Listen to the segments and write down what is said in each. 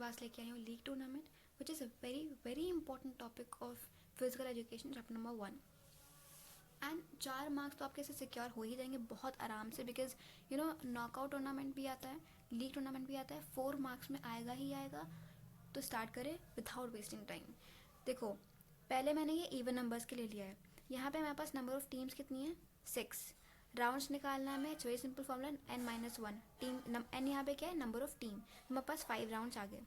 पास लेके आई हूँ league tournament, which is a very very important topic of physical education, chapter number 1। And 4 marks तो आपके से secure हो ही जाएंगे बहुत आराम से, बिकॉज नॉकआउट टूर्नामेंट भी आता है, लीग टूर्नामेंट भी आता है, 4 मार्क्स में आएगा ही आएगा। तो स्टार्ट करें विदाउट वेस्टिंग टाइम। देखो, पहले मैंने ये इवन नंबर्स के लिए लिया है। यहाँ पे हमारे पास नंबर ऑफ टीम्स कितनी है? 6। राउंड्स निकालना है हमें, it's very simple formula, n-1 team. N यहाँ पे क्या है? Number of team. हमारे पास 5 राउंड्स आ गए।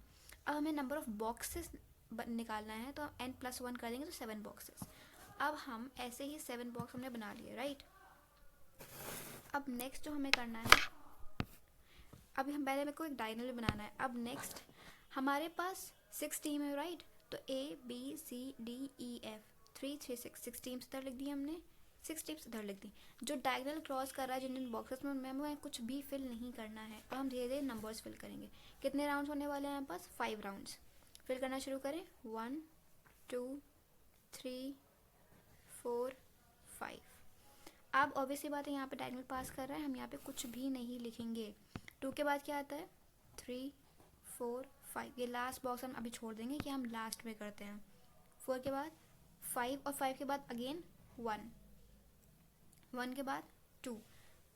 अब हमें नंबर ऑफ बॉक्सेस निकालना है, तो हम n+1 कर देंगे तो 7 बॉक्सेस। अब हम ऐसे ही 7 बॉक्स हमने बना लिए, राइट। अब नेक्स्ट जो हमें करना है, अभी हम पहले मेरे को एक डायगोनल बनाना है। अब नेक्स्ट हमारे पास 6 टीम है, राइट। तो A B C D E F 3 3 6 teams इधर लिख दी हमने, 6 टीम्स इधर लिख दी। जो डायगोनल क्रॉस कर रहा है जिन जिन बॉक्सेस में, हमें कुछ भी फिल नहीं करना है। अब हम धीरे धीरे नंबर्स फिल करेंगे। कितने राउंड्स होने वाले हैं हमारे पास? 5 राउंड्स। फिल करना शुरू करें। 1 2 3 4 5। अब ऑब्वियसली बात है, यहाँ पे डायगोनल पास कर रहा है, हम यहाँ पे कुछ भी नहीं लिखेंगे। 2 के बाद क्या आता है? 3 4 5। ये लास्ट बॉक्स हम अभी छोड़ देंगे कि हम लास्ट में करते हैं। 4 के बाद 5, और 5 के बाद अगेन 1, 1 के बाद 2।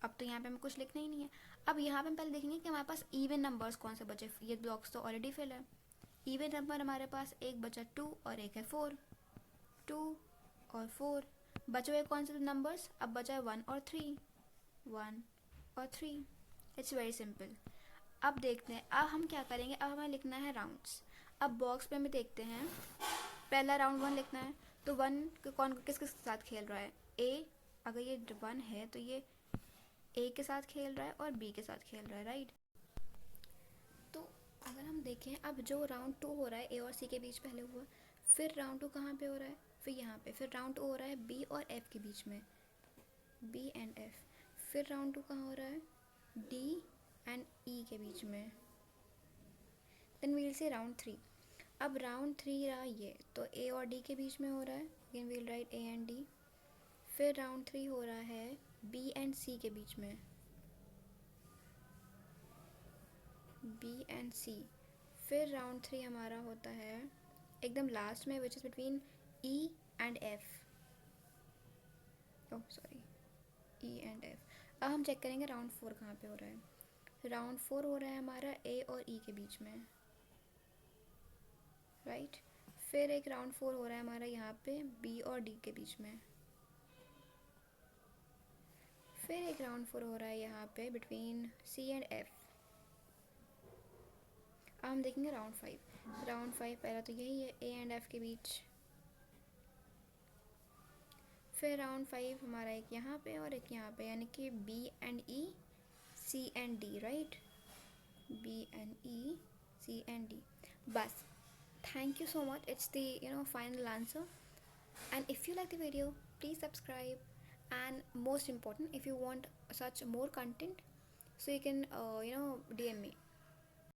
अब तो यहाँ पे हमें कुछ लिखना ही नहीं है। अब यहाँ पे हम पहले देखेंगे कि हमारे पास इवन नंबर्स कौन से बचे। ये ब्लॉक्स तो ऑलरेडी फिल है। इवन नंबर हमारे पास एक बचा 2 और एक है 4। 2 और 4 बचे हुए कौन से नंबर्स? अब बचा है 1 और 3, 1 और 3। It's very simple. अब देखते हैं, अब हम क्या करेंगे। अब हमें लिखना है राउंड्स। अब बॉक्स पे हमें देखते हैं, पहला राउंड 1 लिखना है। तो 1 कौन किस किस साथ खेल रहा है? ए, अगर ये 1 है तो ये ए के साथ खेल रहा है और बी के साथ खेल रहा है, राइट। तो अगर हम देखें, अब जो राउंड 2 हो रहा है ए और सी के बीच पहले हुआ, फिर राउंड 2 कहाँ पे हो रहा है? फिर यहाँ पे। फिर राउंड 2 हो रहा है बी और एफ के बीच में, बी एंड एफ। फिर राउंड 2 कहाँ हो रहा है? डी एंड ई के बीच में। देन वील से राउंड 3। अब राउंड 3 रहा ये, तो ए और डी के बीच में हो रहा है, again we'll write A and D. फिर राउंड 3 हो रहा है बी एंड सी के बीच में, बी एंड सी। फिर राउंड 3 हमारा होता है एकदम लास्ट में, which is between E and F. Oh sorry, E and F. अब हम चेक करेंगे राउंड 4 कहाँ पे हो रहा है। राउंड 4 हो रहा है हमारा ए और ई के बीच में, राइट। फिर एक राउंड 4 हो रहा है हमारा यहाँ पे बी और डी के बीच में। फिर एक राउंड 4 हो रहा है यहाँ पे बिटवीन सी एंड एफ। अब हम देखेंगे राउंड 5। राउंड 5 पहला तो यही है, ए एंड एफ के बीच। फिर राउंड 5 हमारा एक यहाँ पे और एक यहाँ पे, यानी कि B and E, C and D, right. B and E, C and D. बस, thank you so much. It's the final answer. And if you like the video, please subscribe. And most important, if you want such more content, so you can DM me.